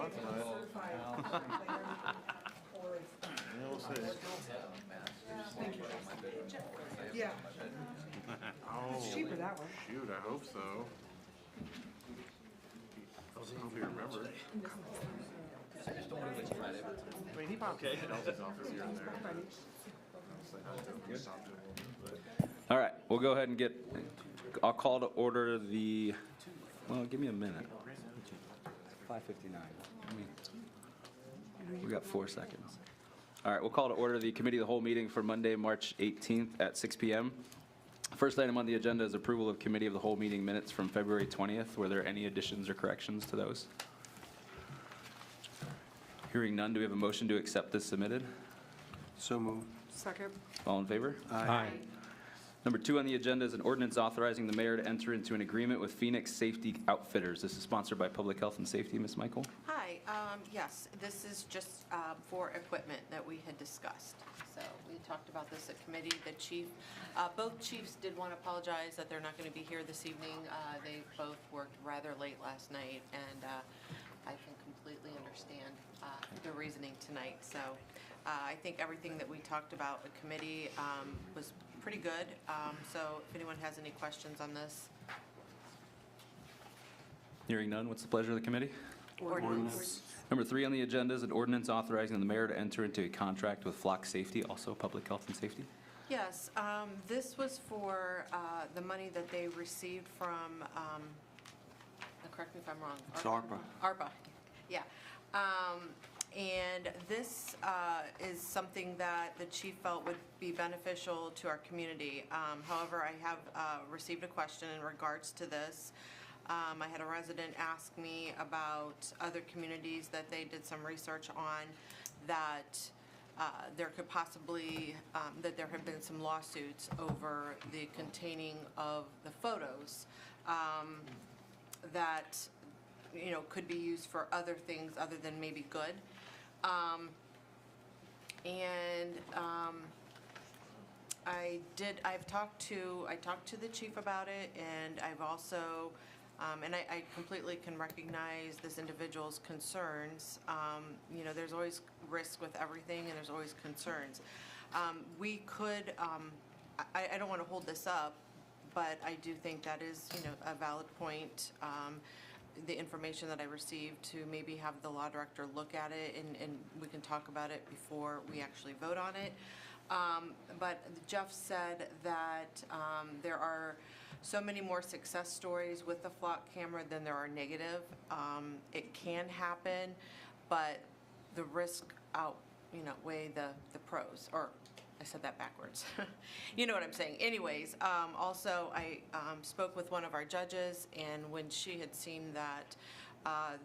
on tonight. Yeah, we'll see. Yeah, Oh, it's cheaper that way. shoot, I hope so. I hope he remembers. I mean, he pops in Chelsea's office here and there. All right, we'll go ahead and I'll call to order well, give me a minute. 5:59. We got 4 seconds. All right, we'll call to order the Committee of the Whole meeting for Monday, March 18th at 6 p.m. First item on the agenda is approval of Committee of the Whole meeting minutes from February 20th. Were there any additions or corrections to those? Hearing none, do we have a motion to accept this submitted? So moved. Second. All in favor? Aye. Number 2 on the agenda is an ordinance authorizing the mayor to enter into an agreement with Phoenix Safety Outfitters. This is sponsored by Public Health and Safety. Ms. Michael? Hi, yes, this is just for equipment that we had discussed. So we talked about this at committee. The chief, both chiefs did want to apologize that they're not going to be here this evening. They both worked rather late last night, and I can completely understand the reasoning tonight. So I think everything that we talked about at committee was pretty good. So if anyone has any questions on this. Hearing none, what's the pleasure of the committee? Ordinance. Number 3 on the agenda is an ordinance authorizing the mayor to enter into a contract with Flock Safety, also Public Health and Safety. Yes, this was for the money that they received from, correct me if I'm wrong. It's ARPA. ARPA, yeah. And this is something that the chief felt would be beneficial to our community. However, I have received a question in regards to this. I had a resident ask me about other communities that they did some research on that there could possibly, that there have been some lawsuits over the containing of the photos that, you know, could be used for other things other than maybe good. I talked to the chief about it, and I've also, and I completely can recognize this individual's concerns. You know, there's always risk with everything, and there's always concerns. We could, I don't want to hold this up, but I do think that is, you know, a valid point. The information that I received to maybe have the law director look at it, and we can talk about it before we actually vote on it. But Jeff said that there are so many more success stories with the Flock camera than there are negative. It can happen, but the risk outweigh the pros, or I said that backwards. You know what I'm saying. Anyways, also I spoke with one of our judges, and when she had seen that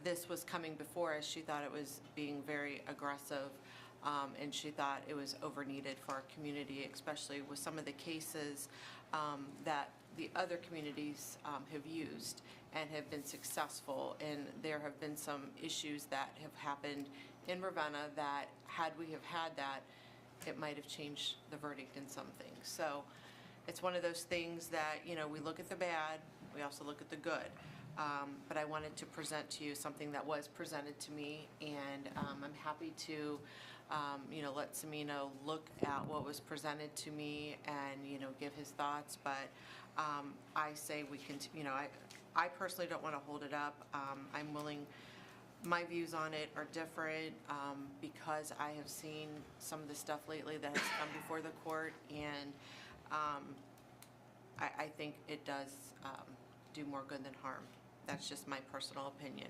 this was coming before us, she thought it was being very aggressive, and she thought it was over needed for our community, especially with some of the cases that the other communities have used and have been successful. And there have been some issues that have happened in Ravenna that, had we have had that, it might have changed the verdict in some things. So it's one of those things that, you know, we look at the bad, we also look at the good. But I wanted to present to you something that was presented to me, and I'm happy to, you know, let Semino look at what was presented to me and, you know, give his thoughts. But I say we can, you know, I personally don't want to hold it up. I'm willing. My views on it are different because I have seen some of the stuff lately that has come before the court, and I think it does do more good than harm. That's just my personal opinion.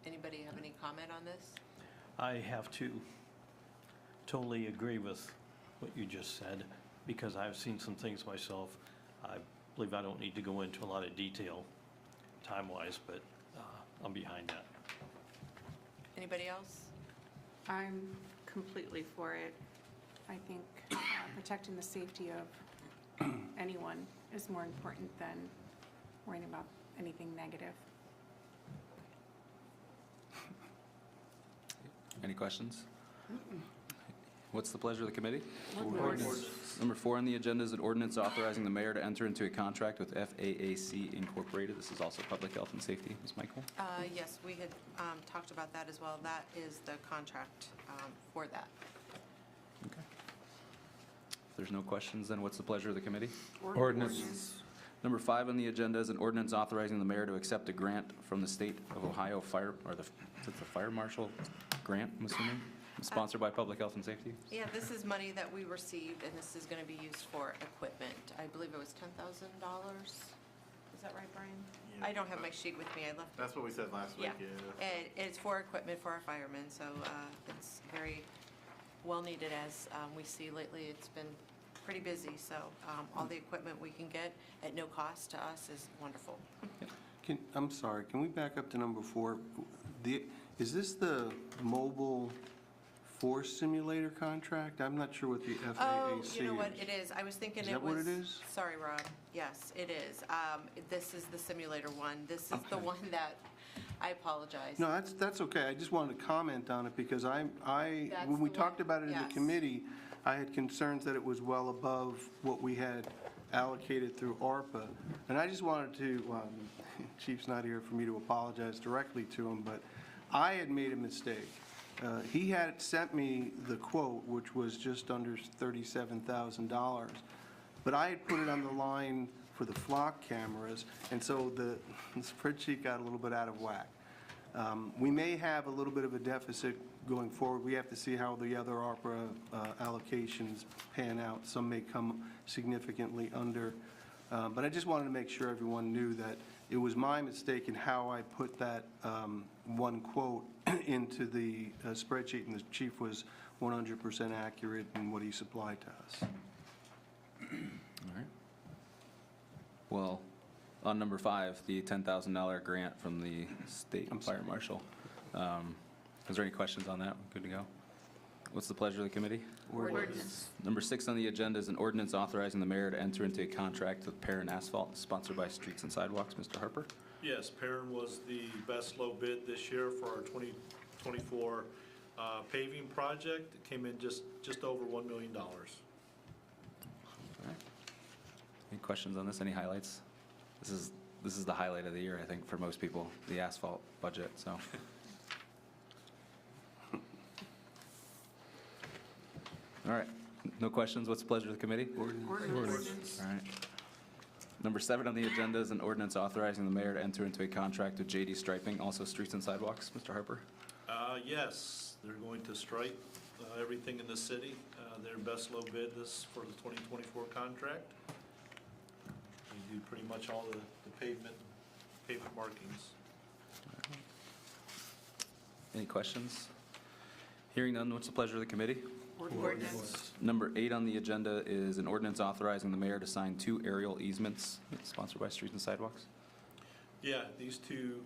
Anybody have any comment on this? I have to totally agree with what you just said, because I've seen some things myself. I believe I don't need to go into a lot of detail time-wise, but I'm behind that. Anybody else? I'm completely for it. I think protecting the safety of anyone is more important than worrying about anything negative. Any questions? What's the pleasure of the committee? Ordinance. Number 4 on the agenda is an ordinance authorizing the mayor to enter into a contract with FAAC Incorporated. This is also public health and safety. Ms. Michael? Yes, we had talked about that as well. That is the contract for that. Okay. If there's no questions, then what's the pleasure of the committee? Ordinance. Number 5 on the agenda is an ordinance authorizing the mayor to accept a grant from the state of Ohio Fire, or is it the Fire Marshal grant, I'm assuming? Sponsored by Public Health and Safety? Yeah, this is money that we received, and this is going to be used for equipment. I believe it was $10,000. Is that right, Brian? I don't have my sheet with me. I left it. That's what we said last week, Yeah. yeah. And it's for equipment for our firemen, so it's very well needed. As we see lately, it's been pretty busy, so all the equipment we can get at no cost to us is wonderful. I'm sorry, can we back up to number 4? Is this the mobile force simulator contract? I'm not sure what the FAAC Oh, is. you know what, it is. I was thinking Is it that was. what it is? Sorry, Rob. Yes, it is. This is the simulator one. This is the Okay. one that, I apologize. No, that's okay. I just wanted to comment on it because when That's we the talked one, about it in yes. the committee, I had concerns that it was well above what we had allocated through ARPA. And I just wanted to, Chief's not here for me to apologize directly to him, but I had made a mistake. He had sent me the quote, which was just under $37,000, but I had put it on the line for the flock cameras, and so the spreadsheet got a little bit out of whack. We may have a little bit of a deficit going forward. We have to see how the other ARPA allocations pan out. Some may come significantly under. But I just wanted to make sure everyone knew that it was my mistake in how I put that one quote into the spreadsheet, and the chief was 100% accurate in what he supplied to us. All right. Well, on number 5, the $10,000 grant from the state fire marshal. Is there any questions on that? Good to go. What's the pleasure of the committee? Ordinance. Number 6 on the agenda is an ordinance authorizing the mayor to enter into a contract with Perrin Asphalt, sponsored by Streets and Sidewalks. Mr. Harper? Yes, Perrin was the best low bid this year for our 2024 paving project. It came in just over $1 million. All right. Any questions on this? Any highlights? This is the highlight of the year, I think, for most people, the asphalt budget, so. All right, no questions? What's the pleasure of the committee? Ordinance. All right. Number 7 on the agenda is an ordinance authorizing the mayor to enter into a contract with JD Striping, also Streets and Sidewalks. Mr. Harper? Yes, they're going to stripe everything in the city. Their best low bid is for the 2024 contract. They do pretty much all the pavement markings. Any questions? Hearing none, what's the pleasure of the committee? Ordinance. Number 8 on the agenda is an ordinance authorizing the mayor to sign 2 aerial easements, sponsored by Streets and Sidewalks. Yeah, these two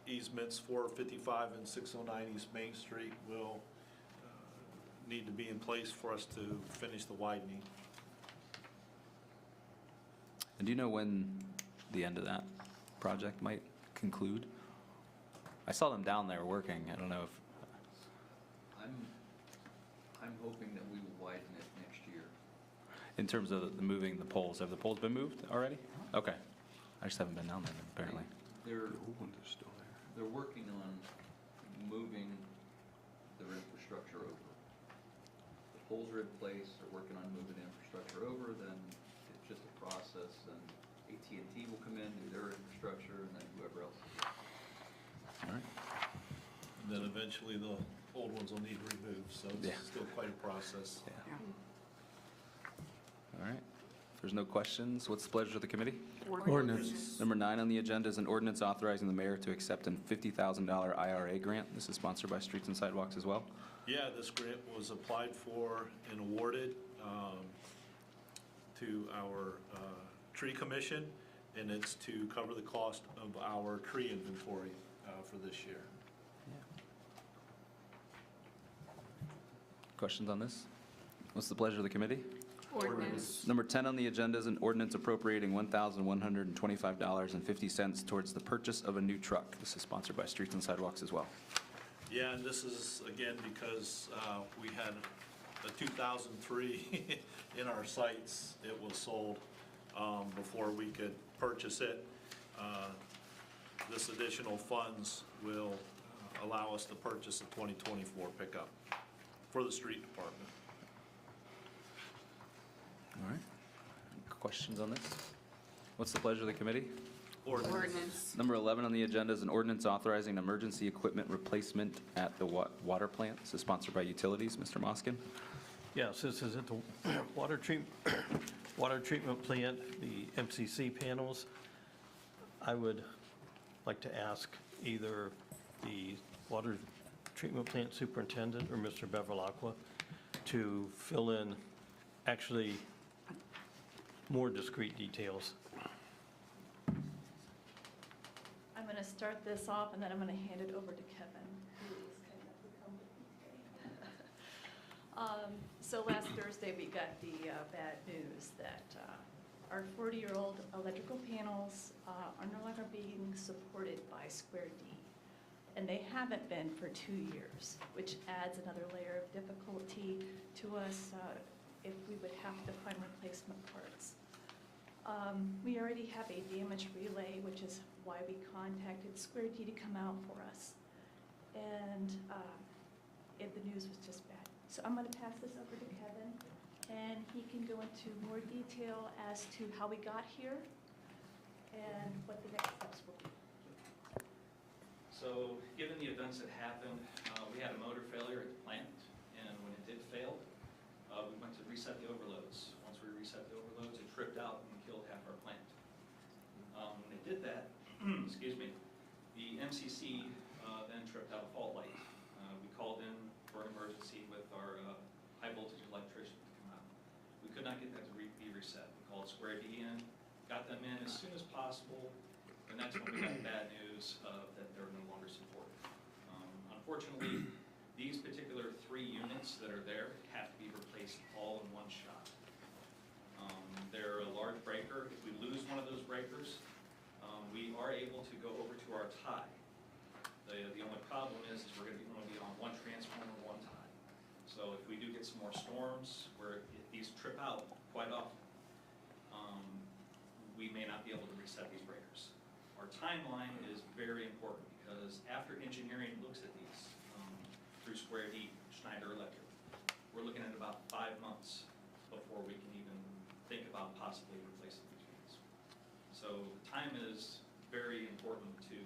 easements, 455 and 609 East Main Street, will need to be in place for us to finish the widening. And do you know when the end of that project might conclude? I saw them down there working. I don't know if, I'm hoping that we will widen it next year. in terms of the moving the poles, have the poles been moved already? Okay. I just haven't been down there apparently. They're, The old ones are still there. they're working on moving their infrastructure over. The poles are in place, they're working on moving infrastructure over, then it's just a process, and AT&T will come in, do their infrastructure, and then whoever else. All right. And then eventually the old ones will need removed, so Yeah. it's still quite a process. Yeah. All right. If there's no questions, what's the pleasure of the committee? Ordinance. Number 9 on the agenda is an ordinance authorizing the mayor to accept a $50,000 IRA grant. This is sponsored by Streets and Sidewalks as well. Yeah, this grant was applied for and awarded to our tree commission, and it's to cover the cost of our tree inventory for this year. Questions on this? What's the pleasure of the committee? Ordinance. Number 10 on the agenda is an ordinance appropriating $1,125.50 towards the purchase of a new truck. This is sponsored by Streets and Sidewalks as well. Yeah, and this is, again, because we had a 2003 in our sites. It was sold before we could purchase it. This additional funds will allow us to purchase a 2024 pickup for the street department. All right. Questions on this? What's the pleasure of the committee? Ordinance. Number 11 on the agenda is an ordinance authorizing emergency equipment replacement at the water plant. This is sponsored by Utilities. Mr. Moskin. Yes, this is at the water treatment plant, the MCC panels. I would like to ask either the water treatment plant superintendent or Mr. Bevilacqua to fill in actually more discrete details. I'm going to start this off, and then I'm going to hand it over to Kevin, who is kind of the company today. So last Thursday, we got the bad news that our 40-year-old electrical panels are no longer being supported by Square D. And they haven't been for 2 years, which adds another layer of difficulty to us if we would have to find replacement parts. We already have a damage relay, which is why we contacted Square D to come out for us. And the news was just bad. So I'm going to pass this over to Kevin, and he can go into more detail as to how we got here and what the next steps will be. So, given the events that happened, we had a motor failure at the plant, and when it did fail, we went to reset the overloads. Once we reset the overloads, it tripped out and killed half our plant. When they did that, excuse me, the MCC then tripped out a fault light. We called in for an emergency with our high voltage electrician to come out. We could not get that to be reset. We called Square D in, got them in as soon as possible. And that's when we got the bad news that they're no longer supported. Unfortunately, these particular 3 units that are there have to be replaced all in one shot. They're a large breaker. If we lose one of those breakers, we are able to go over to our tie. The only problem is we're going to be on one transformer, one tie. So if we do get some more storms where these trip out quite often, we may not be able to reset these breakers. Our timeline is very important because after engineering looks at these through Square D, Schneider Electric, we're looking at about 5 months before we can even think about possibly replacing these units. So time is very important to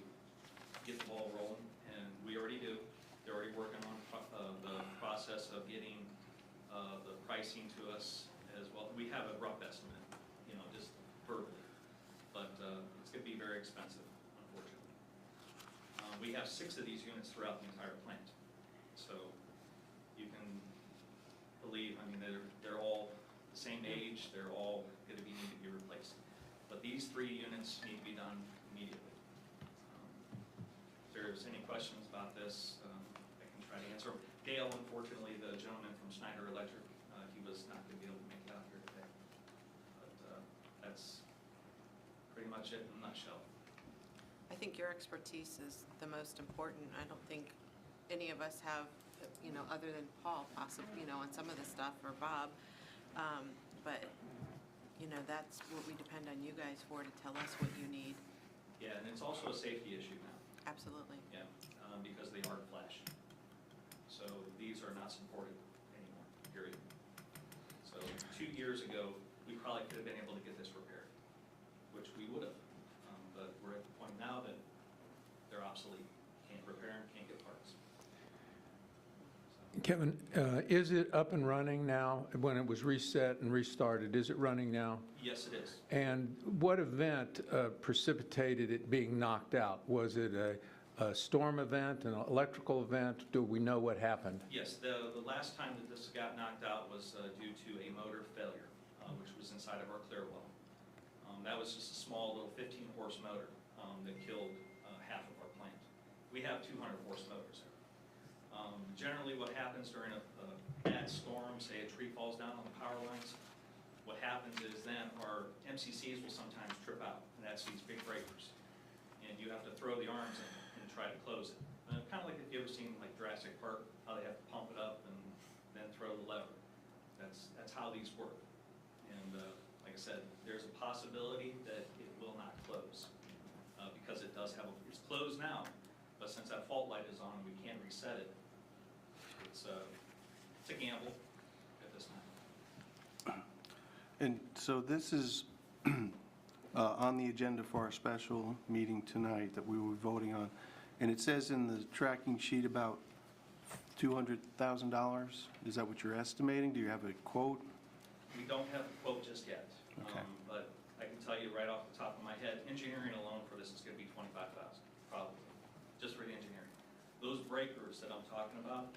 get the ball rolling, and we already do. They're already working on the process of getting the pricing to us as well. We have a rough estimate, just verbally. But it's going to be very expensive, unfortunately. We have 6 of these units throughout the entire plant. So you can believe, they're all the same age, they're all going to need to be replaced. But these 3 units need to be done immediately. If there's any questions about this, I can try to answer. Gail, unfortunately, the gentleman from Schneider Electric, he was not going to be able to make it out here today. But that's pretty much it in a nutshell. I think your expertise is the most important. I don't think any of us have, other than Paul possibly, on some of the stuff, or Bob. But, that's what we depend on you guys for, to tell us what you need. Yeah, and it's also a safety issue now. Absolutely. Yeah, because they are flashing. So these are not supported anymore, period. So 2 years ago, we probably could have been able to get this repaired, which we would have. But we're at the point now that they're obsolete. Can't repair them, can't get parts. Kevin, is it up and running now? When it was reset and restarted, is it running now? Yes, it is. And what event precipitated it being knocked out? Was it a storm event, an electrical event? Do we know what happened? Yes, the last time that this got knocked out was due to a motor failure, which was inside of our clear well. That was just a small little 15-horse motor that killed half of our plant. We have 200-horse motors there. Generally what happens during a bad storm, say a tree falls down on the power lines, what happens is then our MCCs will sometimes trip out, and that's these big breakers. And you have to throw the arms in and try to close it. Kind of like if you ever seen like possibility that it will not close, because it does have, it's closed now, but since that fault light is on, we can't reset it. It's a gamble at this time. And so this is on the agenda for our special meeting tonight that we will be voting on. And it says in the tracking sheet about $200,000. Is that what you're estimating? Do you have a quote? We don't have a quote just yet. Okay. But I can tell you right off the top of my head, engineering alone for this is gonna be $25,000, probably, just for the engineering. Those breakers that I'm talking about,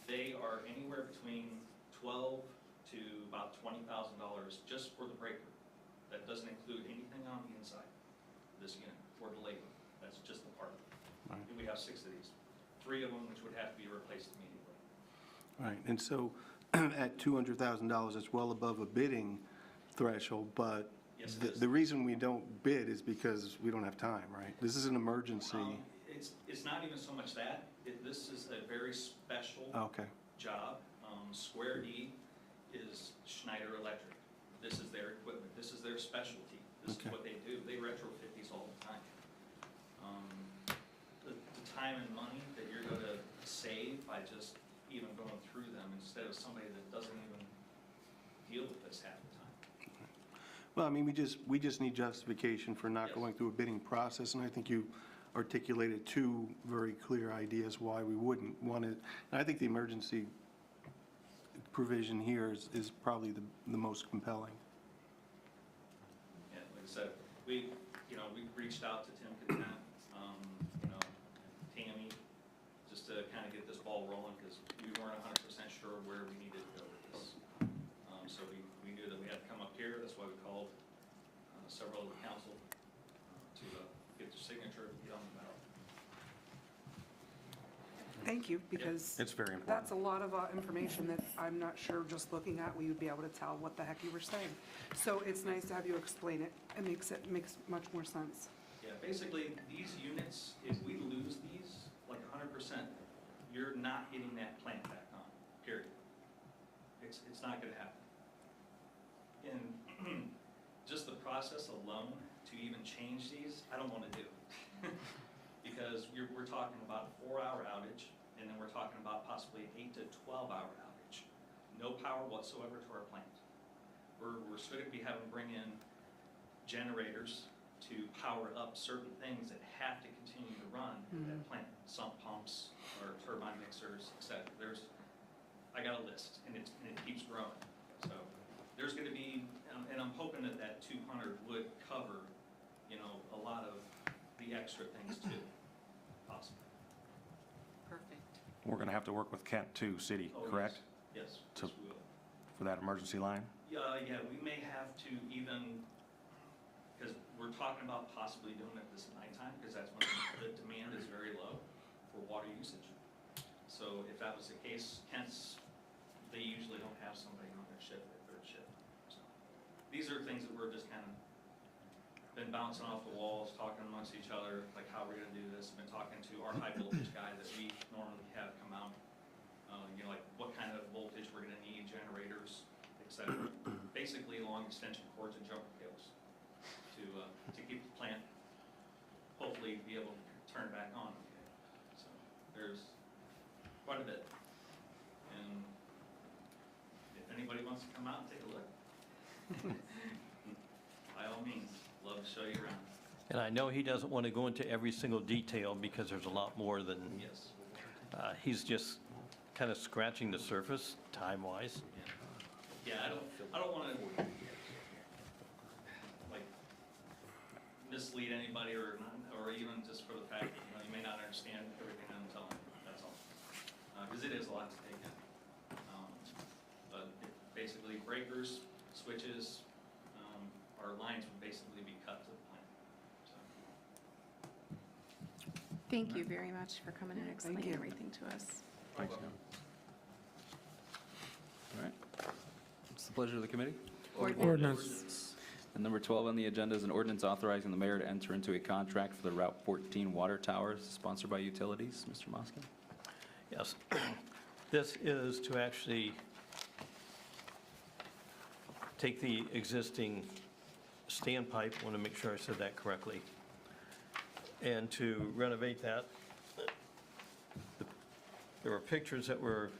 they are anywhere between $12,000 to about $20,000 just for the breaker. That doesn't include anything on the inside of this unit or the labor. That's just the part. Right. And we have 6 of these, 3 of them which would have to be replaced immediately. Right, and so at $200,000, it's well above a bidding threshold, but Yes, it is. the reason we don't bid is because we don't have time, right? This is an emergency. It's not even so much that. This is a very special Okay, job. Square D is Schneider Electric. This is their equipment. This is their specialty. This is Okay. what they do. They retrofit these all the time. The time and money that you're going to save by just even going through them instead of somebody that doesn't even deal with this half the time. well, I mean, we just need justification for not Yes. going through a bidding process, and I think you articulated 2 very clear ideas why we wouldn't. One is, and I think the emergency provision here is probably the most compelling. Yeah, like I said, we reached out to Tim Content, Tammy, just to kind of get this ball rolling, because we weren't 100% sure where we needed to go with this. So we knew that we had to come up here, that's why we called several of the council to get their signature, get on the ballot. Thank you, because It's very important. that's a lot of information that I'm not sure, just looking at, we would be able to tell what the heck you were saying. So it's nice to have you explain it. It makes much more sense. Yeah, basically, these units, if we lose these, like 100%, you're not getting that plant back on, period. It's not gonna happen. And just the process alone, to even change these, I don't wanna do. Because we're talking about a 4-hour outage, and then we're talking about possibly an 8 to 12-hour outage. No power whatsoever to our plant. We're still gonna be having to bring in generators to power up certain things that have to continue to run in that plant. Sump pumps or turbine mixers, et cetera. I got a list, and it keeps growing. So there's gonna be, and I'm hoping that 200 would cover, a lot of the extra things too, possibly. Perfect. We're going to have to work with Kent too, city, Oh, correct? Yes, To- yes, we will. For that emergency line? Yeah, we may have to even, because we're talking about possibly doing it this nighttime, because that's when the demand is very low for water usage. So if that was the case, Kent's, they usually don't have somebody on their shift, their 3rd shift. So these are things that we're just kind of been bouncing off the walls, talking amongst each other, like how we're gonna do this. Been talking to our high voltage guy that we normally have come out, like what kind of voltage we're gonna need, generators, et cetera. Basically, long extension cords and jumper cables to keep the plant, hopefully be able to turn back on. Okay. So there's quite a bit. And if anybody wants to come out and take a look, by all means, love to show you around. And I know he doesn't want to go into every single detail because there's a lot more than, Yes. he's just kind of scratching the surface, time-wise. Yeah, I don't want to, like, mislead anybody or even just for the fact that, you may not understand everything I'm telling you, that's all. Because it is a lot to take in. But basically, breakers, switches, our lines would basically be cut to the plant. So, Thank you very much for coming and explaining you. everything to us. All right. What's the pleasure of the committee? Ordinance. And number 12 on the agenda is an ordinance authorizing the mayor to enter into a contract for the Route 14 water towers, sponsored by Utilities. Mr. Moskin? Yes. This is to actually take the existing standpipe, I want to make sure I said that correctly. And to renovate that, there were pictures that were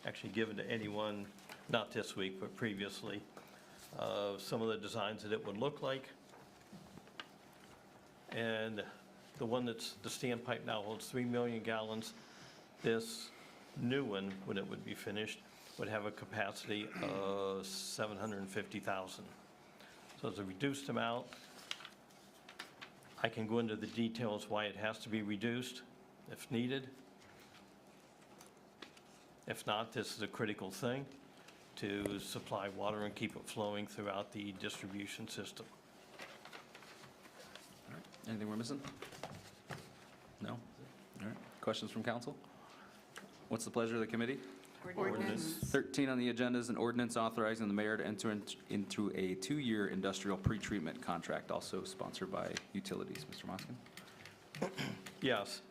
actually given to anyone, not this week, but previously, of some of the designs that it would look like. And the one that's, the standpipe now holds 3 million gallons. This new one, when it would be finished, would have a capacity of 750,000. So it's a reduced amount. I can go into the details why it has to be reduced if needed. If not, this is a critical thing to supply water and keep it flowing throughout the distribution system. Anything we're missing? No? All right. Questions from council? What's the pleasure of the committee? Ordinance. 13 on the agenda is an ordinance authorizing the mayor to enter into a 2-year industrial pretreatment contract, also sponsored by Utilities. Mr. Moskin? Yes.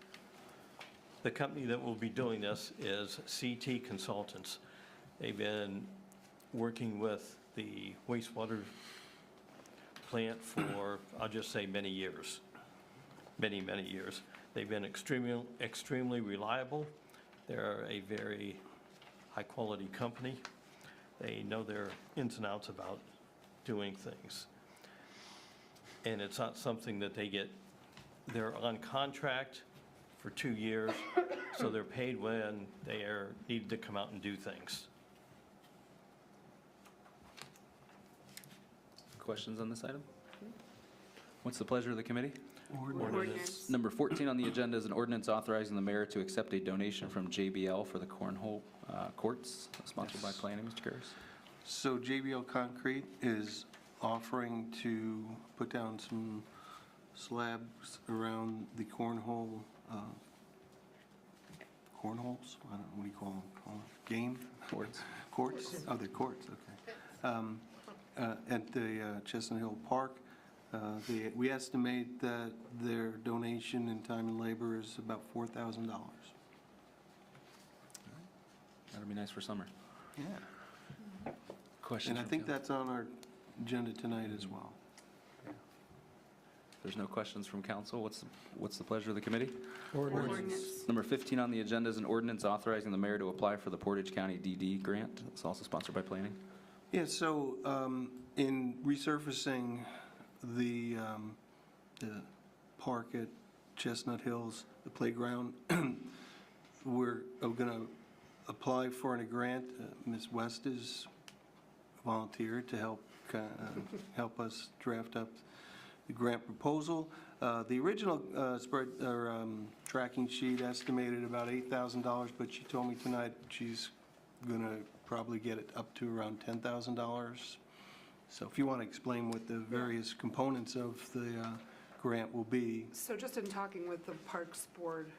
The company that will be doing this is CT Consultants. They've been working with the wastewater plant for, I'll just say, many years. Many, many years. They've been extremely reliable. They're a very high-quality company. They know their ins and outs about doing things. And it's not something that they're on contract for 2 years, so they're paid when they are needed to come out and do things. Questions on this item? What's the pleasure of the committee? Ordinance. Number 14 on the agenda is an ordinance authorizing the mayor to accept a donation from JBL for the cornhole courts, sponsored by planning. Mr. Karas? So JBL Concrete is offering to put down some slabs around the cornholes? I don't know, what do you call them? Game? Courts. Courts? Oh, they're courts, okay. At the Chestnut Hill Park. We estimate that their donation in time and labor is about $4,000. That'll be nice for summer. Yeah. Questions? And I from think council? that's on our agenda tonight as well. There's no questions from council. What's the pleasure of the committee? Ordinance. Number 15 on the agenda is an ordinance authorizing the mayor to apply for the Portage County DD grant. It's also sponsored by planning. Yeah, so in resurfacing the park at Chestnut Hills, the playground, we're going to apply for a grant. Ms. West is volunteered to help us draft up the grant proposal. The original tracking sheet estimated about $8,000, but she told me tonight she's going to probably get it up to around $10,000. So if you want to explain what the various components of the grant will be. So just in talking with the Parks Board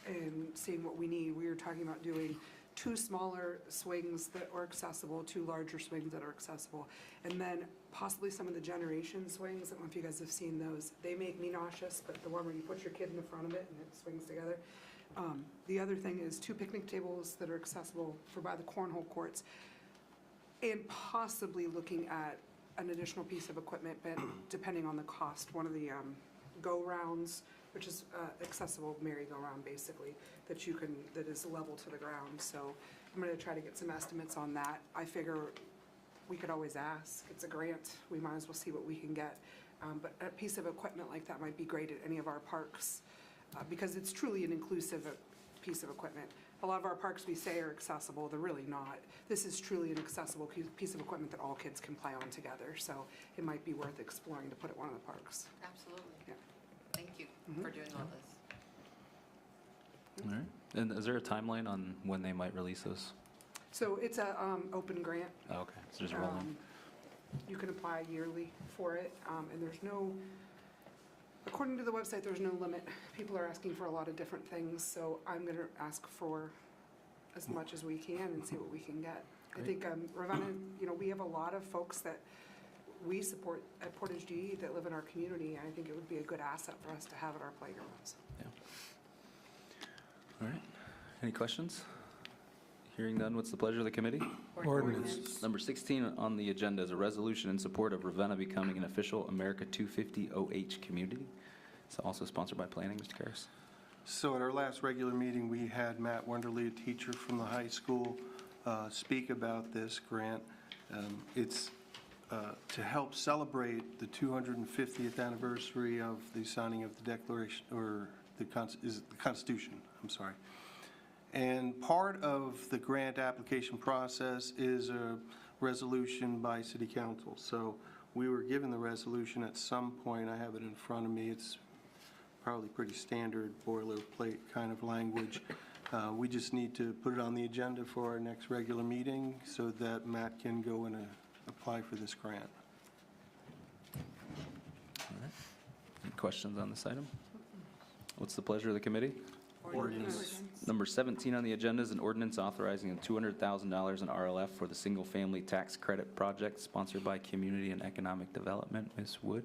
and seeing what we need, we were talking about doing 2 smaller swings that are accessible, 2 larger swings that are accessible, and then possibly some of the generation swings. I don't know if you guys have seen those. They make me nauseous, but the one where you put your kid in the front of it and it swings together. The other thing is 2 picnic tables that are accessible for by the cornhole courts, and possibly looking at an additional piece of equipment, but depending on the cost, one of the go-rounds, which is accessible merry-go-round basically, that is level to the ground. So I'm going to try to get some estimates on that. I figure we could always ask. It's a grant. We might as well see what we can get. But a piece of equipment like that might be great at any of our parks because it's truly an inclusive piece of equipment. A lot of our parks we say are accessible, they're really not. This is truly an accessible piece of equipment that all kids can play on together. So it might be worth exploring to put at one of the parks. Absolutely. Yeah. Thank you for doing all this. All right. And is there a timeline on when they might release those? So it's a open grant. Oh, okay. So just rolling. You can apply yearly for it, and there's no, according to the website, there's no limit. People are asking for a lot of different things, so I'm going to ask for as much as we can and see what we can get. I think Ravenna, we have a lot of folks that we support at Portage DE that live in our community, and I think it would be a good asset for us to have at our playgrounds. Yeah. All right. Any questions? Hearing none, what's the pleasure of the committee? Ordinance. Number 16 on the agenda is a resolution in support of Ravenna becoming an official America 250 OH community. It's also sponsored by Planning. Mr. Karas. So at our last regular meeting, we had Matt Wonderly, a teacher from the high school, speak about this grant. It's to help celebrate the 250th anniversary of the signing of the Declaration, or the Constitution, I'm sorry. And part of the grant application process is a resolution by City Council. So we were given the resolution at some point. I have it in front of me. It's probably pretty standard boilerplate kind of language. We just need to put it on the agenda for our next regular meeting so that Matt can go and apply for this grant. All right. Any questions on this item? What's the pleasure of the committee? Ordinance. Number 17 on the agenda is an ordinance authorizing $200,000 in RLF for the single-family tax credit project sponsored by Community and Economic Development. Ms. Wood?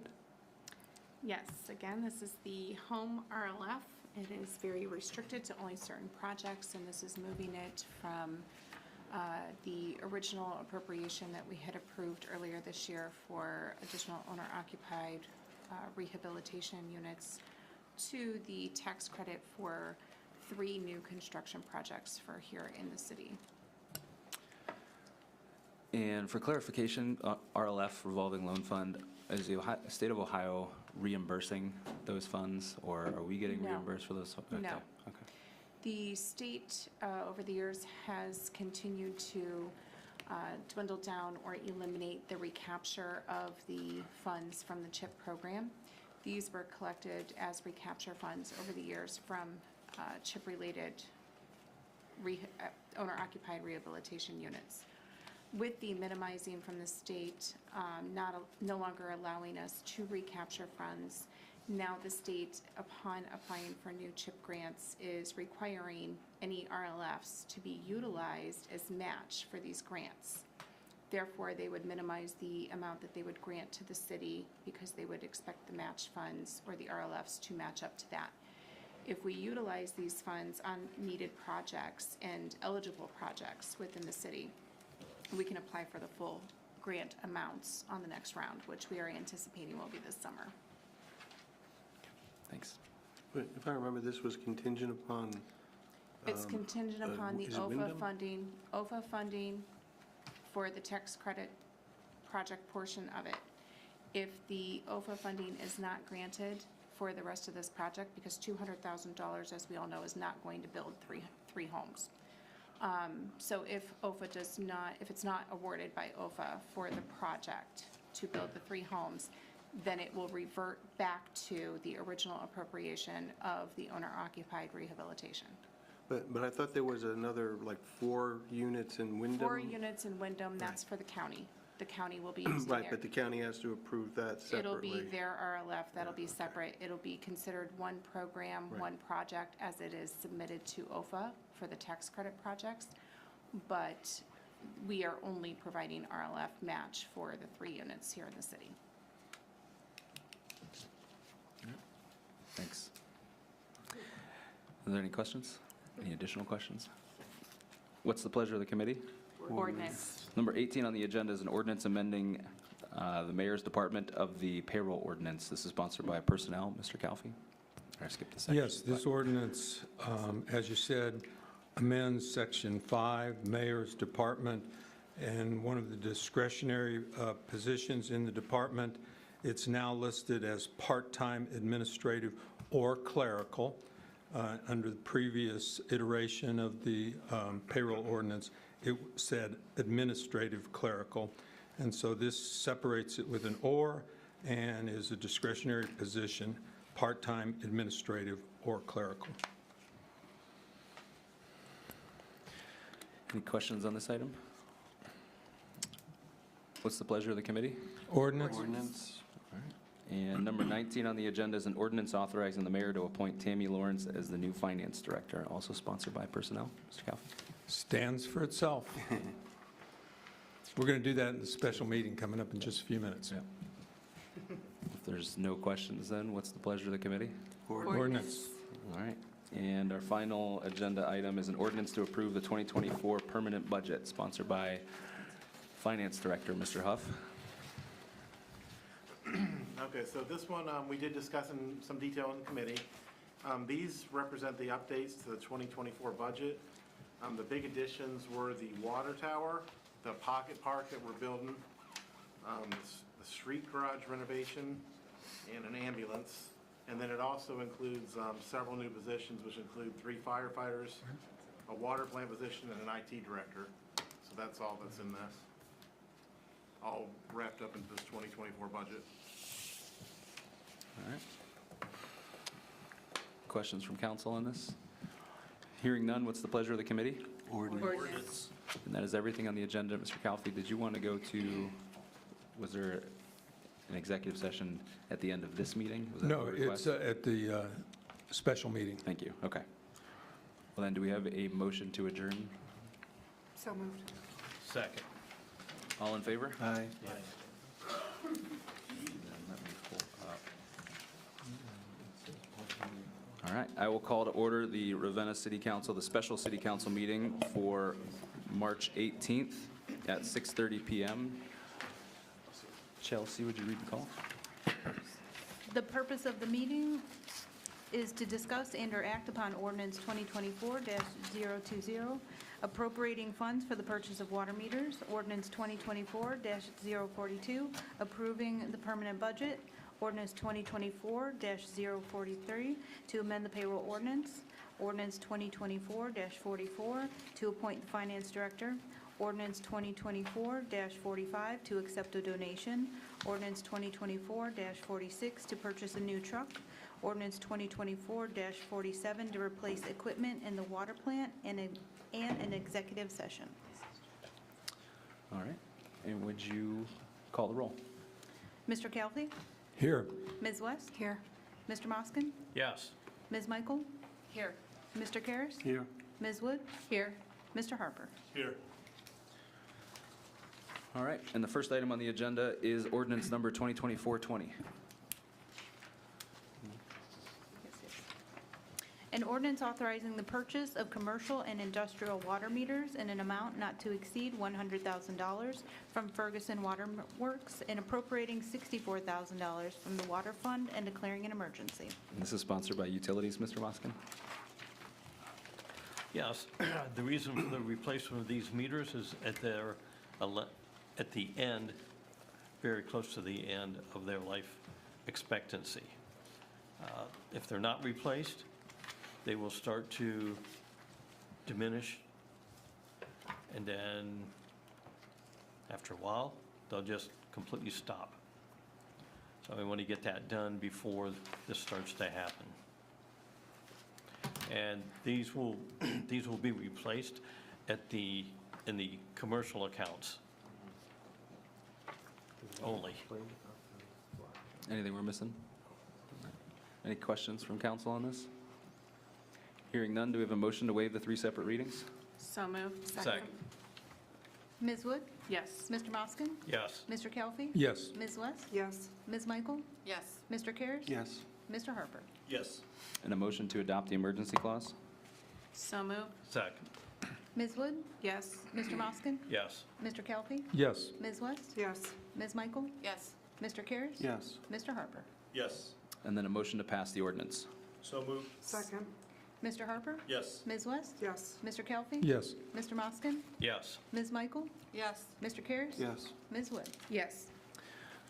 Yes, again, this is the home RLF. It is very restricted to only certain projects, and this is moving it from the original appropriation that we had approved earlier this year for additional owner-occupied rehabilitation units to the tax credit for 3 new construction projects for here in the city. And for clarification, RLF revolving loan fund, is the state of Ohio reimbursing those funds, or are we getting No. reimbursed for those? Okay. No. Okay. The state, over the years, has continued to dwindle down or eliminate the recapture of the funds from the CHIP program. These were collected as recapture funds over the years from CHIP-related owner-occupied rehabilitation units. With the minimizing from the state, no longer allowing us to recapture funds, now the state, upon applying for new CHIP grants, is requiring any RLFs to be utilized as match for these grants. Therefore, they would minimize the amount that they would grant to the city because they would expect the match funds or the RLFs to match up to that. If we utilize these funds on needed projects and eligible projects within the city, we can apply for the full grant amounts on the next round, which we are anticipating will be this summer. Thanks. But if I remember, this was contingent upon... It's contingent upon the is it OFA Wyndham? funding for the tax credit project portion of it. If the OFA funding is not granted for the rest of this project, because $200,000, as we all know, is not going to build three homes. So if OFA does not, if it's not awarded by OFA for the project to build the 3 homes, then it will revert back to the original appropriation of the owner-occupied rehabilitation. But I thought there was another, like, 4 units in Wyndham? 4 units in Wyndham, that's for the county. The county will be using Right, their. but the county has to approve that separately. It'll be their RLF, that'll be separate. It'll be considered one program, Right. one project, as it is submitted to OFA for the tax credit projects. But we are only providing RLF match for the 3 units here in the city. Thanks. Are there any questions? Any additional questions? What's the pleasure of the committee? Ordinance. Number 18 on the agenda is an ordinance amending the mayor's department of the payroll ordinance. This is sponsored by Personnel. Mr. Calfee? I skipped the section. Yes, this ordinance, as you said, amends Section 5, Mayor's Department, and one of the discretionary positions in the department. It's now listed as part-time administrative or clerical. Under the previous iteration of the payroll ordinance, it said administrative clerical. And so this separates it with an or and is a discretionary position, part-time administrative or clerical. Any questions on this item? What's the pleasure of the committee? Ordinance? Ordinance. And number 19 on the agenda is an ordinance authorizing the mayor to appoint Tammy Lawrence as the new finance director, also sponsored by Personnel. Mr. Calfee? Stands for itself. We're going to do that in the special meeting coming up in just a few minutes. If there's no questions then, what's the pleasure of the committee? Ordinance. All right. And our final agenda item is an ordinance to approve the 2024 permanent budget, sponsored by Finance Director, Mr. Huff. Okay, so this one, we did discuss in some detail in committee. These represent the updates to the 2024 budget. The big additions were the water tower, the pocket park that we're building, the street garage renovation, and an ambulance. And then it also includes several new positions, which include 3 firefighters, a water plant position, and an IT director. So that's all that's in this, all wrapped up into this 2024 budget. All right. Questions from council on this? Hearing none, what's the pleasure of the committee? Ordinance. And that is everything on the agenda. Mr. Calfee, did you want to go to, was there an executive session at the end of this meeting? Was that No, the request? it's at the special meeting. Thank you, okay. Well then, do we have a motion to adjourn? So moved. Second. All in favor? Aye. Then let me pull up. All right, I will call to order the Ravenna City Council, the special city council meeting for March 18th at 6:30 PM. Chelsea, would you read the call? The purpose of the meeting is to discuss and/or act upon ordinance 2024-020, appropriating funds for the purchase of water meters, ordinance 2024-042, approving the permanent budget, ordinance 2024-043, to amend the payroll ordinance, ordinance 2024-44, to appoint the finance director, ordinance 2024-45, to accept a donation, ordinance 2024-46, to purchase a new truck, ordinance 2024-47, to replace equipment in the water plant, and an executive session. All right, and would you call the roll? Mr. Calfee? Here. Ms. West? Here. Mr. Moskin? Yes. Ms. Michael? Here. Mr. Karas? Here. Ms. Wood? Here. Mr. Harper? Here. All right, and the first item on the agenda is ordinance number 2024-20. An ordinance authorizing the purchase of commercial and industrial water meters in an amount not to exceed $100,000 from Ferguson Water Works and appropriating $64,000 from the water fund and declaring an emergency. And this is sponsored by Utilities, Mr. Moskin. Yes, the reason for the replacement of these meters is at the end, very close to the end of their life expectancy. If they're not replaced, they will start to diminish, and then after a while, they'll just completely stop. So we want to get that done before this starts to happen. And these will be replaced in the commercial accounts only. Anything we're missing? Any questions from council on this? Hearing none, do we have a motion to waive the 3 separate readings? So moved. Second. Ms. Wood? Yes. Mr. Moskin? Yes. Mr. Calfee? Yes. Ms. West? Yes. Ms. Michael? Yes. Mr. Karas? Yes. Mr. Harper? Yes. And a motion to adopt the emergency clause? So moved. Second. Ms. Wood? Yes. Mr. Moskin? Yes. Mr. Calfee? Yes. Ms. West? Yes. Ms. Michael? Yes. Mr. Karas? Yes. Mr. Harper? Yes. And then a motion to pass the ordinance? So moved. Second. Mr. Harper? Yes. Ms. West? Yes. Mr. Calfee? Yes. Mr. Moskin? Yes. Ms. Michael? Yes. Mr. Karas? Yes. Ms. Wood? Yes.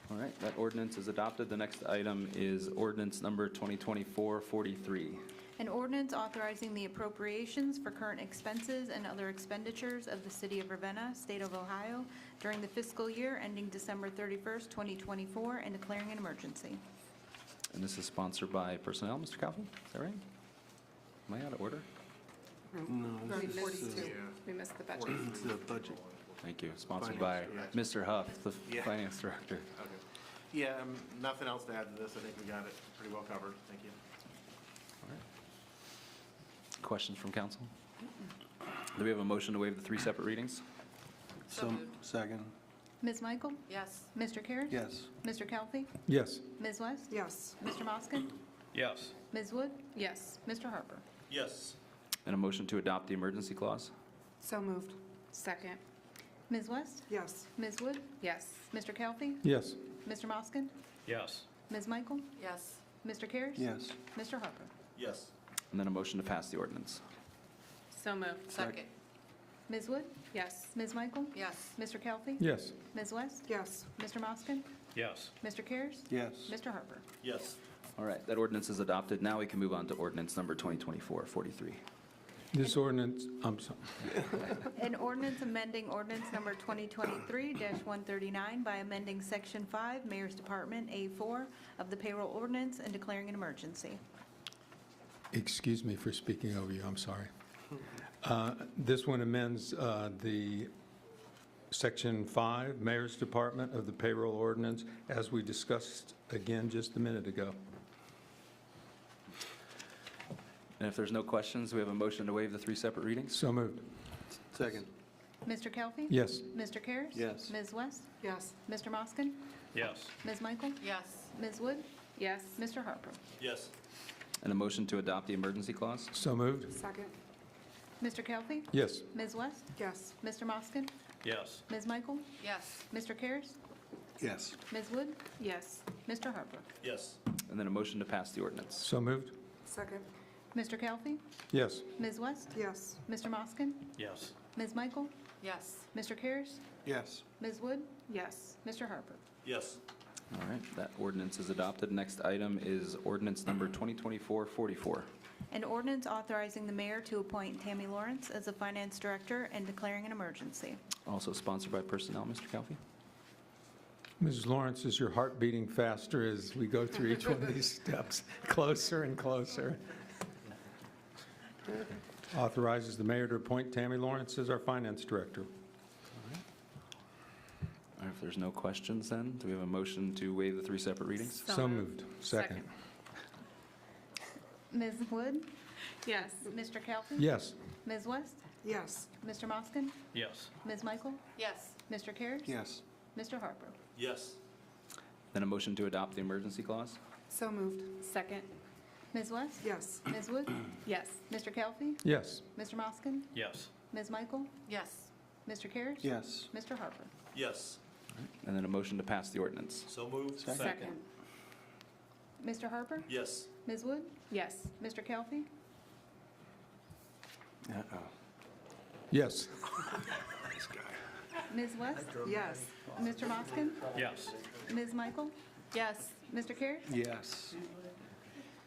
All right, that ordinance is adopted. The next item is ordinance number 2024-43. An ordinance authorizing the appropriations for current expenses and other expenditures of the City of Ravenna, State of Ohio, during the fiscal year ending December 31st, 2024, and declaring an emergency. And this is sponsored by Personnel, Mr. Calvin, is that right? Am I out of order? No, We this missed, is, we missed the budget. it's the budget. Thank you. Sponsored by Finance, Mr. Huff, the Yeah. Finance Director. Okay. Yeah, nothing else to add to this. I think we got it pretty well covered. Thank you. All right. Questions from council? Do we have a motion to waive the 3 separate readings? So moved. Second. Ms. Michael? Yes. Mr. Karas? Yes. Mr. Calfee? Yes. Ms. West? Yes. Mr. Moskin? Yes. Ms. Wood? Yes. Mr. Harper? Yes. And a motion to adopt the emergency clause? So moved. Second. Ms. West? Yes. Ms. Wood? Yes. Mr. Kelly? Yes. Mr. Moskin? Yes. Ms. Michael? Yes. Mr. Karas? Yes. Mr. Harper? Yes. And then a motion to pass the ordinance. So moved. Second. Ms. Wood? Yes. Ms. Michael? Yes. Mr. Kelly? Yes. Ms. West? Yes. Mr. Moskin? Yes. Mr. Karas? Yes. Mr. Harper? Yes. All right, that ordinance is adopted. Now we can move on to ordinance number 2024-43. This ordinance, I'm sorry. An ordinance amending ordinance number 2023-139 by amending Section 5, Mayor's Department, A4 of the payroll ordinance and declaring an emergency. Excuse me for speaking over you, I'm sorry. This one amends the Section 5, Mayor's Department of the payroll ordinance, as we discussed again just a minute ago. And if there's no questions, we have a motion to waive the 3 separate readings? So moved. Second. Mr. Kelly? Yes. Mr. Karas? Yes. Ms. West? Yes. Mr. Moskin? Yes. Ms. Michael? Yes. Ms. Wood? Yes. Mr. Harper? Yes. And a motion to adopt the emergency clause? So moved. Second. Mr. Kelly? Yes. Ms. West? Yes. Mr. Moskin? Yes. Ms. Michael? Yes. Mr. Karas? Yes. Ms. Wood? Yes. Mr. Harper? Yes. And then a motion to pass the ordinance? So moved. Second. Mr. Kelly? Yes. Ms. West? Yes. Mr. Moskin? Yes. Ms. Michael? Yes. Mr. Karas? Yes. Ms. Wood? Yes. Mr. Harper? Yes. All right, that ordinance is adopted. Next item is ordinance number 2024-44. An ordinance authorizing the mayor to appoint Tammy Lawrence as the finance director and declaring an emergency. Also sponsored by Personnel, Mr. Calfee. Mrs. Lawrence, is your heart beating faster as we go through each one of these steps? Closer and closer. Authorizes the mayor to appoint Tammy Lawrence as our finance director. All right, if there's no questions then, do we have a motion to waive the 3 separate readings? So moved. Second. Ms. Wood? Yes. Mr. Kelly? Yes. Ms. West? Yes. Mr. Moskin? Yes. Ms. Michael? Yes. Mr. Karas? Yes. Mr. Harper? Yes. Then a motion to adopt the emergency clause? So moved. Second. Ms. West? Yes. Ms. Wood? Yes. Mr. Kelly? Yes. Mr. Moskin? Yes. Ms. Michael? Yes. Mr. Karas? Yes. Mr. Harper? Yes. And then a motion to pass the ordinance? So moved. Second. Mr. Harper? Yes. Ms. Wood? Yes. Mr. Kelly? Uh-oh. Yes. Ms. West? Yes. Mr. Moskin? Yes. Ms. Michael? Yes. Mr. Karas? Yes.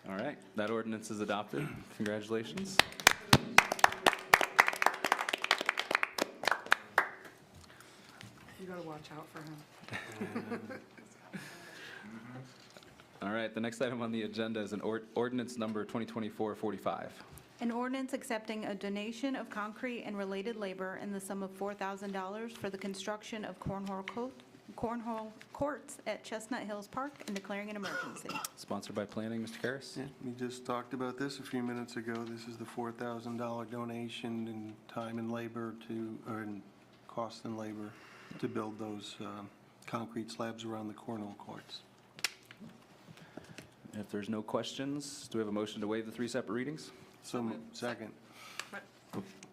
All right, that ordinance is adopted. Congratulations. You gotta watch out for him. All right, the next item on the agenda is an ordinance number 2024-45. An ordinance accepting a donation of concrete and related labor in the sum of $4,000 for the construction of cornhole courts at Chestnut Hills Park and declaring an emergency. Sponsored by Planning, Mr. Karas. Yeah, we just talked about this a few minutes ago. This is the $4,000 donation in time and labor or in cost and labor to build those concrete slabs around the cornhole courts. If there's no questions, do we have a motion to waive the 3 separate readings? So second.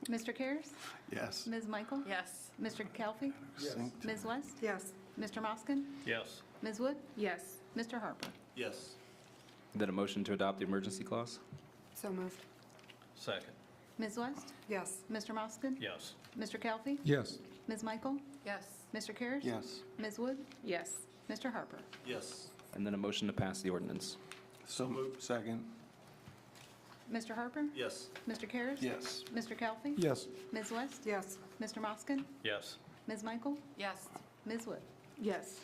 Mr. Karas? Yes. Ms. Michael? Yes. Mr. Kelly? Synced. Ms. West? Yes. Mr. Moskin? Yes. Ms. Wood? Yes. Mr. Harper? Yes. Then a motion to adopt the emergency clause? So moved. Second. Ms. West? Yes. Mr. Moskin? Yes. Mr. Kelly? Yes. Ms. Michael? Yes. Mr. Karas? Yes. Ms. Wood? Yes. Mr. Harper? Yes. And then a motion to pass the ordinance? So moved. Second. Mr. Harper? Yes. Mr. Karas? Yes. Mr. Kelly? Yes. Ms. West? Yes. Mr. Moskin? Yes. Ms. Michael? Yes. Ms. Wood? Yes.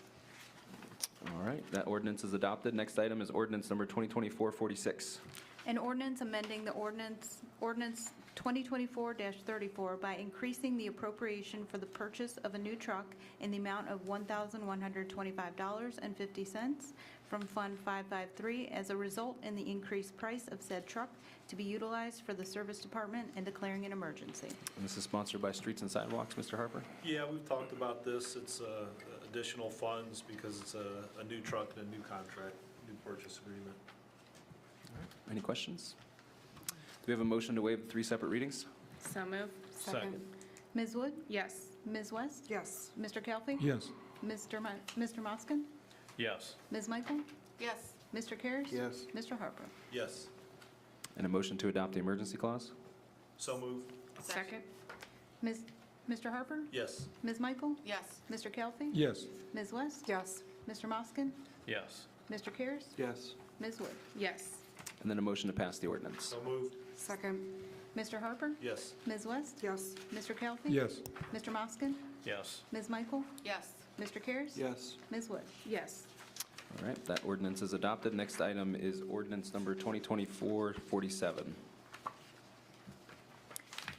All right, that ordinance is adopted. Next item is ordinance number 2024-46. An ordinance amending the ordinance 2024-34 by increasing the appropriation for the purchase of a new truck in the amount of $1,125.50 from Fund 553 as a result in the increased price of said truck to be utilized for the Service Department and declaring an emergency. And this is sponsored by Streets and Sidewalks, Mr. Harper. Yeah, we've talked about this. It's additional funds because it's a new truck and a new contract, new purchase agreement. Any questions? Do we have a motion to waive the 3 separate readings? So move. Second. Ms. Wood? Yes. Ms. West? Yes. Mr. Kelly? Yes. Mr. Moskin? Yes. Ms. Michael? Yes. Mr. Karas? Yes. Mr. Harper? Yes. And a motion to adopt the emergency clause? So moved. Second. Mr. Harper? Yes. Ms. Michael? Yes. Mr. Kelly? Yes. Ms. West? Yes. Mr. Moskin? Yes. Mr. Karas? Yes. Ms. Wood? Yes. And then a motion to pass the ordinance? So moved. Second. Mr. Harper? Yes. Ms. West? Yes. Mr. Kelly? Yes. Mr. Moskin? Yes. Ms. Michael? Yes. Mr. Karas? Yes. Ms. Wood? Yes. All right, that ordinance is adopted. Next item is ordinance number 2024-47.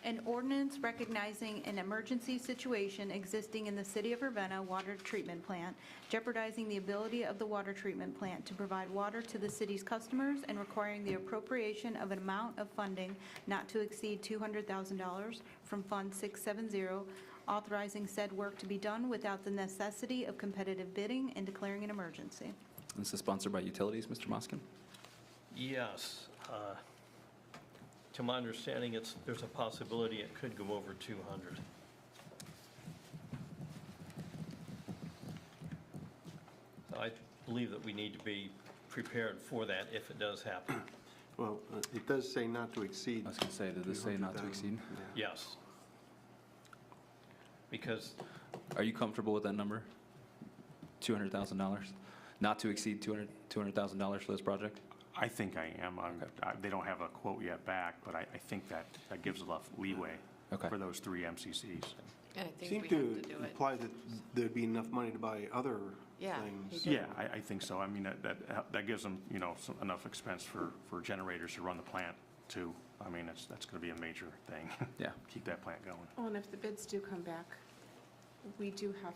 An ordinance recognizing an emergency situation existing in the City of Ravenna water treatment plant, jeopardizing the ability of the water treatment plant to provide water to the city's customers and requiring the appropriation of an amount of funding not to exceed $200,000 from Fund 670, authorizing said work to be done without the necessity of competitive bidding and declaring an emergency. This is sponsored by Utilities, Mr. Moskin. Yes. To my understanding, there's a possibility it could go over 200. I believe that we need to be prepared for that if it does happen. Well, it does say not to exceed. I was going to say, did this say not to exceed? Yes. Because, Are you comfortable with that number? $200,000? Not to exceed $200,000 for this project? I think I am. They don't have a quote yet back, but I think that gives enough leeway Okay. for those 3 MCCs. And I Seem think we to have to do it. imply that there'd be enough money to buy other Yeah, things. he did. Yeah, I think so. I mean, that gives them, enough expense for generators to run the plant too. I mean, that's going to be a major thing. Yeah. Keep that plant going. Well, and if the bids do come back, we do have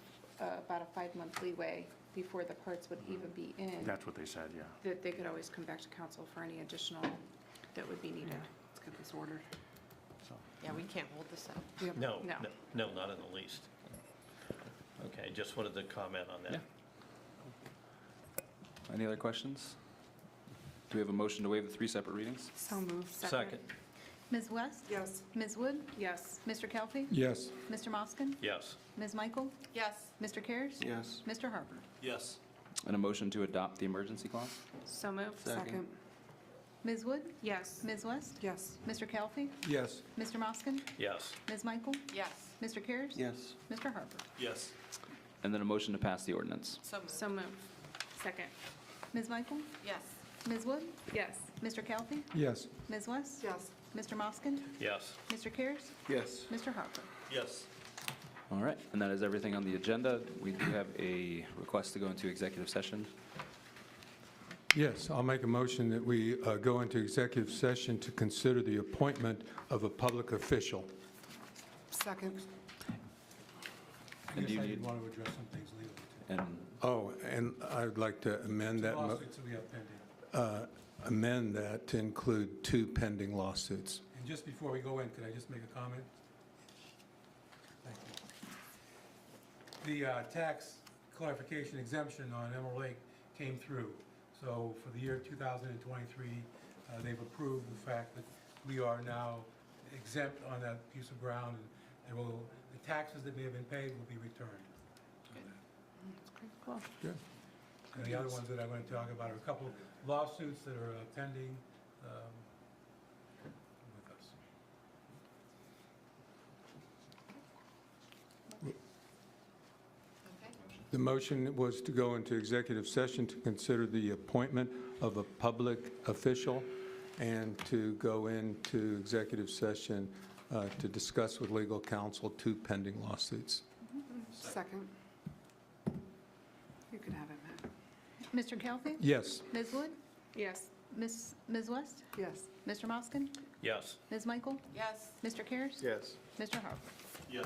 about a 5-month leeway before the parts would even be in, That's what they said, yeah. that they could always come back to council for any additional that would be needed. Let's get this ordered. So. Yeah, we can't hold this up. Yep. no, No. no, not in the least. Okay, just wanted to comment on that. Yeah. Any other questions? Do we have a motion to waive the 3 separate readings? So moved. Second. Ms. West? Yes. Ms. Wood? Yes. Mr. Kelly? Yes. Mr. Moskin? Yes. Ms. Michael? Yes. Mr. Karas? Yes. Mr. Harper? Yes. And a motion to adopt the emergency clause? So moved. Second. Ms. Wood? Yes. Ms. West? Yes. Mr. Kelly? Yes. Mr. Moskin? Yes. Ms. Michael? Yes. Mr. Karas? Yes. Mr. Harper? Yes. And then a motion to pass the ordinance? So moved. So moved. Second. Ms. Michael? Yes. Ms. Wood? Yes. Mr. Kelly? Yes. Ms. West? Yes. Mr. Moskin? Yes. Mr. Karas? Yes. Mr. Harper? Yes. All right, and that is everything on the agenda. We do have a request to go into executive session. Yes, I'll make a motion that we go into executive session to consider the appointment of a public official. Second. And do you need, want to address some things legally. and Oh, and I'd like to amend that. Lawsuits that we have pending. Amend that to include 2 pending lawsuits. And just before we go in, could I just make a comment? Thank you. The tax clarification exemption on Emerald Lake came through. So for the year 2023, they've approved the fact that we are now exempt on that piece of ground, and the taxes that may have been paid will be returned. Cool. Good. And the other ones that I'm going to talk about are a couple lawsuits that are pending with us. Okay. The motion was to go into executive session to consider the appointment of a public official and to go into executive session to discuss with legal counsel 2 pending lawsuits. Second. You can have it, Matt. Mr. Kelly? Yes. Ms. Wood? Yes. Ms. West? Yes. Mr. Moskin? Yes. Ms. Michael? Yes. Mr. Karas? Yes. Mr. Harper? Yes.